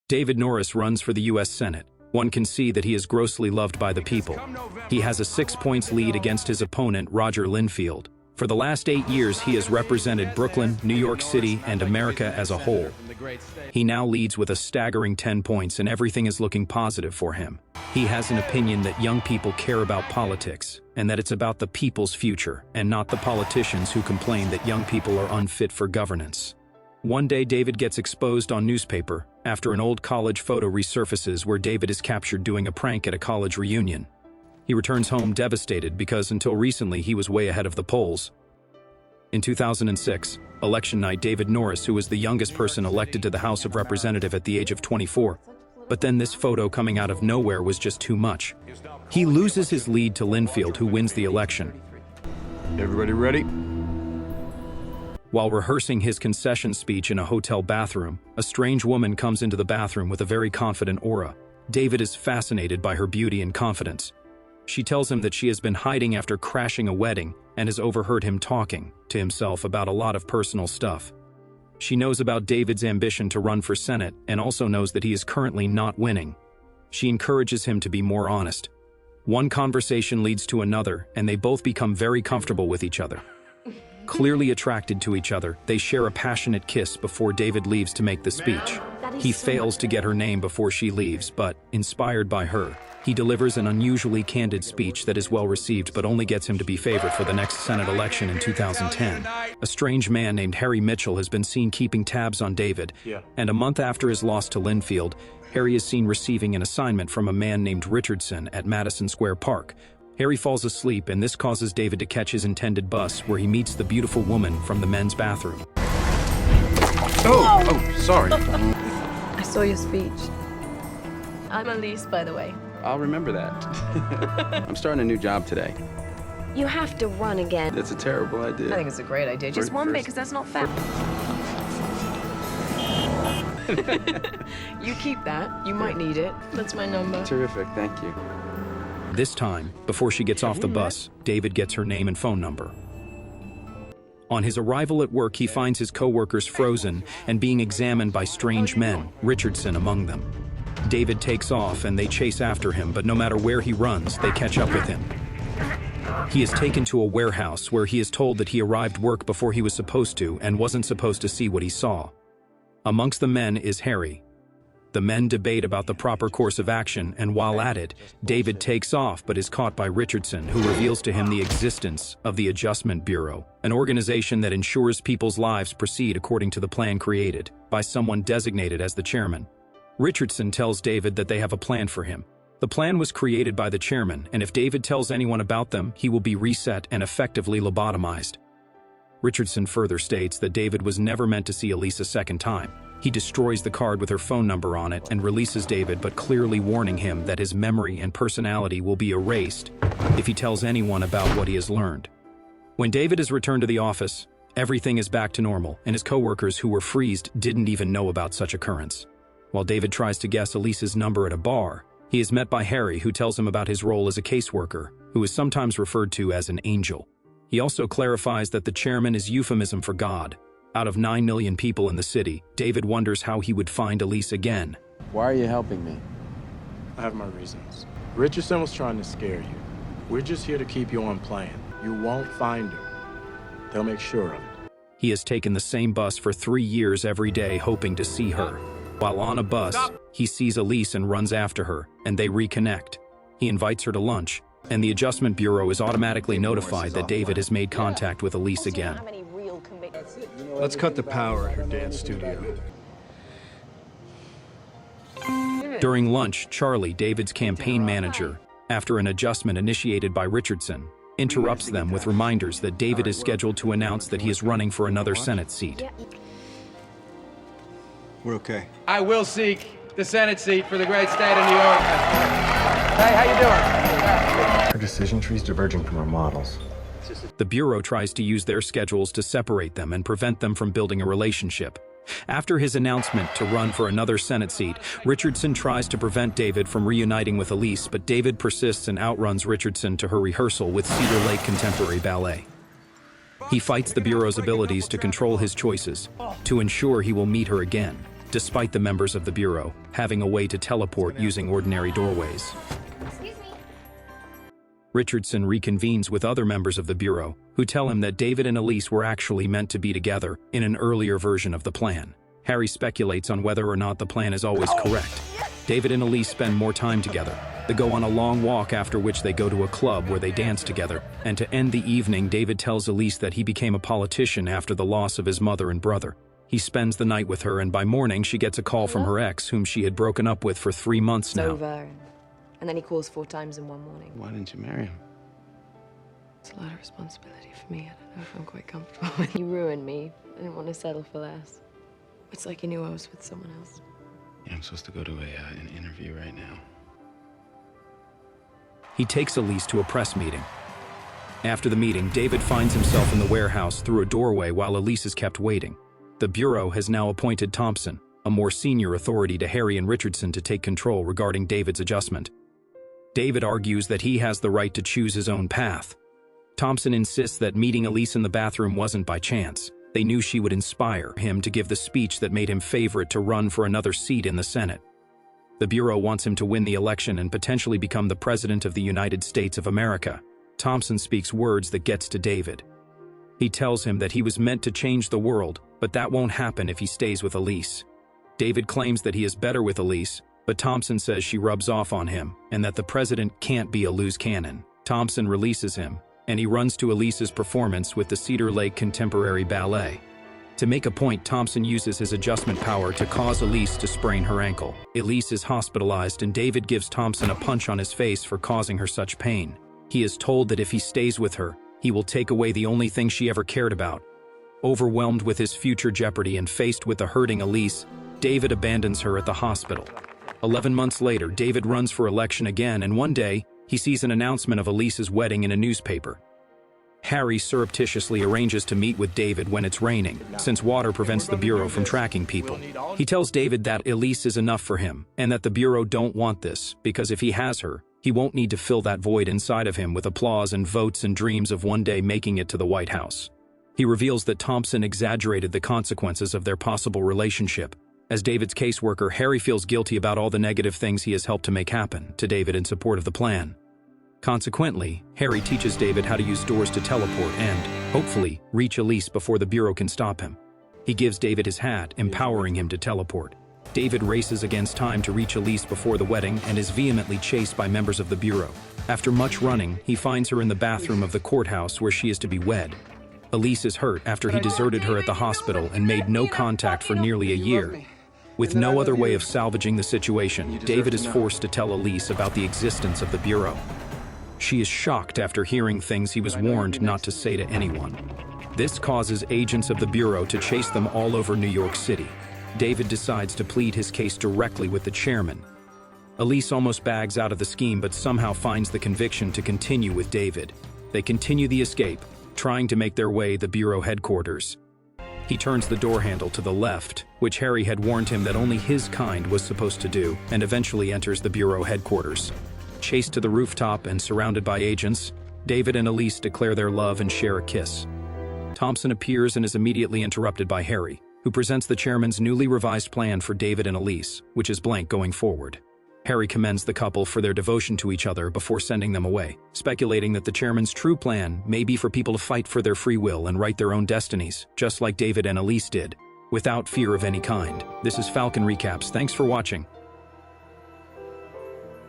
David Norris runs for the U.S. Senate. One can see that he is grossly loved by the people. He has a 6 points lead against his opponent, Roger Linfield. For the last 8 years, he has represented Brooklyn, New York City, and America as a whole. He now leads with a staggering 10 points, and everything is looking positive for him. He has an opinion that young people care about politics, and that it's about the people's future, and not the politicians who complain that young people are unfit for governance. One day, David gets exposed on newspaper after an old college photo resurfaces where David is captured doing a prank at a college reunion. He returns home devastated because until recently he was way ahead of the polls. In 2006, election night, David Norris, who was the youngest person elected to the House of Representatives at the age of 24, but then this photo coming out of nowhere was just too much. He loses his lead to Linfield, who wins the election. Everybody ready? While rehearsing his concession speech in a hotel bathroom, a strange woman comes into the bathroom with a very confident aura. David is fascinated by her beauty and confidence. She tells him that she has been hiding after crashing a wedding and has overheard him talking to himself about a lot of personal stuff. She knows about David's ambition to run for Senate and also knows that he is currently not winning. She encourages him to be more honest. One conversation leads to another, and they both become very comfortable with each other. Clearly attracted to each other, they share a passionate kiss before David leaves to make the speech. He fails to get her name before she leaves, but, inspired by her, he delivers an unusually candid speech that is well received but only gets him to be favored for the next Senate election in 2010. A strange man named Harry Mitchell has been seen keeping tabs on David, and a month after his loss to Linfield, Harry is seen receiving an assignment from a man named Richardson at Madison Square Park. Harry falls asleep, and this causes David to catch his intended bus, where he meets the beautiful woman from the men's bathroom. Oh, sorry. I saw your speech. I'm Elise, by the way. I'll remember that. I'm starting a new job today. You have to run again. That's a terrible idea. I think it's a great idea. Just one bit, because that's not fair. You keep that. You might need it. That's my number. Terrific, thank you. This time, before she gets off the bus, David gets her name and phone number. On his arrival at work, he finds his co-workers frozen and being examined by strange men, Richardson among them. David takes off and they chase after him, but no matter where he runs, they catch up with him. He is taken to a warehouse where he is told that he arrived work before he was supposed to and wasn't supposed to see what he saw. Amongst the men is Harry. The men debate about the proper course of action, and while at it, David takes off but is caught by Richardson, who reveals to him the existence of the Adjustment Bureau, an organization that ensures people's lives proceed according to the plan created by someone designated as the chairman. Richardson tells David that they have a plan for him. The plan was created by the chairman, and if David tells anyone about them, he will be reset and effectively lobotomized. Richardson further states that David was never meant to see Elise a second time. He destroys the card with her phone number on it and releases David, but clearly warning him that his memory and personality will be erased if he tells anyone about what he has learned. When David is returned to the office, everything is back to normal, and his coworkers who were freezed didn't even know about such occurrence. While David tries to guess Elise's number at a bar, he is met by Harry, who tells him about his role as a caseworker, who is sometimes referred to as an angel. He also clarifies that the chairman is euphemism for God. Out of 9 million people in the city, David wonders how he would find Elise again. Why are you helping me? I have my reasons. Richardson was trying to scare you. We're just here to keep you on plan. You won't find her. They'll make sure of it. He has taken the same bus for 3 years every day, hoping to see her. While on a bus, he sees Elise and runs after her, and they reconnect. He invites her to lunch, and the Adjustment Bureau is automatically notified that David has made contact with Elise again. Let's cut the power at her dance studio. During lunch, Charlie, David's campaign manager, after an adjustment initiated by Richardson, interrupts them with reminders that David is scheduled to announce that he is running for another Senate seat. We're okay. I will seek the Senate seat for the great state of New York. Hey, how you doing? Our decision tree's diverging from our models. The Bureau tries to use their schedules to separate them and prevent them from building a relationship. After his announcement to run for another Senate seat, Richardson tries to prevent David from reuniting with Elise, but David persists and outruns Richardson to her rehearsal with Cedar Lake Contemporary Ballet. He fights the Bureau's abilities to control his choices, to ensure he will meet her again. despite the members of the Bureau having a way to teleport using ordinary doorways. Richardson reconvenes with other members of the Bureau, who tell him that David and Elise were actually meant to be together in an earlier version of the plan. Harry speculates on whether or not the plan is always correct. David and Elise spend more time together. They go on a long walk, after which they go to a club where they dance together. And to end the evening, David tells Elise that he became a politician after the loss of his mother and brother. He spends the night with her, and by morning she gets a call from her ex, whom she had broken up with for 3 months now. Over. And then he calls 4 times in one morning. Why didn't you marry him? It's a lot of responsibility for me. I don't know if I'm quite comfortable with it. You ruined me. I didn't want to settle for less. It's like you knew I was with someone else. Yeah, I'm supposed to go to an interview right now. He takes Elise to a press meeting. After the meeting, David finds himself in the warehouse through a doorway while Elise is kept waiting. The Bureau has now appointed Thompson, a more senior authority, to Harry and Richardson to take control regarding David's adjustment. David argues that he has the right to choose his own path. Thompson insists that meeting Elise in the bathroom wasn't by chance. They knew she would inspire him to give the speech that made him favorite to run for another seat in the Senate. The Bureau wants him to win the election and potentially become the President of the United States of America. Thompson speaks words that gets to David. He tells him that he was meant to change the world, but that won't happen if he stays with Elise. David claims that he is better with Elise, but Thompson says she rubs off on him and that the president can't be a loose cannon. Thompson releases him, and he runs to Elise's performance with the Cedar Lake Contemporary Ballet. To make a point, Thompson uses his adjustment power to cause Elise to sprain her ankle. Elise is hospitalized, and David gives Thompson a punch on his face for causing her such pain. He is told that if he stays with her, he will take away the only thing she ever cared about. Overwhelmed with his future jeopardy and faced with a hurting Elise, David abandons her at the hospital. 11 months later, David runs for election again, and one day, he sees an announcement of Elise's wedding in a newspaper. Harry surreptitiously arranges to meet with David when it's raining, since water prevents the Bureau from tracking people. He tells David that Elise is enough for him, and that the Bureau don't want this, because if he has her, he won't need to fill that void inside of him with applause and votes and dreams of one day making it to the White House. He reveals that Thompson exaggerated the consequences of their possible relationship. As David's caseworker, Harry feels guilty about all the negative things he has helped to make happen to David in support of the plan. Consequently, Harry teaches David how to use doors to teleport and, hopefully, reach Elise before the Bureau can stop him. He gives David his hat, empowering him to teleport. David races against time to reach Elise before the wedding and is vehemently chased by members of the Bureau. After much running, he finds her in the bathroom of the courthouse where she is to be wed. Elise is hurt after he deserted her at the hospital and made no contact for nearly a year. With no other way of salvaging the situation, David is forced to tell Elise about the existence of the Bureau. She is shocked after hearing things he was warned not to say to anyone. This causes agents of the Bureau to chase them all over New York City. David decides to plead his case directly with the chairman. Elise almost bags out of the scheme, but somehow finds the conviction to continue with David. They continue the escape, trying to make their way to the Bureau headquarters. He turns the door handle to the left, which Harry had warned him that only his kind was supposed to do, and eventually enters the Bureau headquarters. Chased to the rooftop and surrounded by agents, David and Elise declare their love and share a kiss. Thompson appears and is immediately interrupted by Harry, who presents the chairman's newly revised plan for David and Elise, which is blank going forward. Harry commends the couple for their devotion to each other before sending them away, speculating that the chairman's true plan may be for people to fight for their free will and write their own destinies, just like David and Elise did, without fear of any kind. This is Falcon Recaps. Thanks for watching.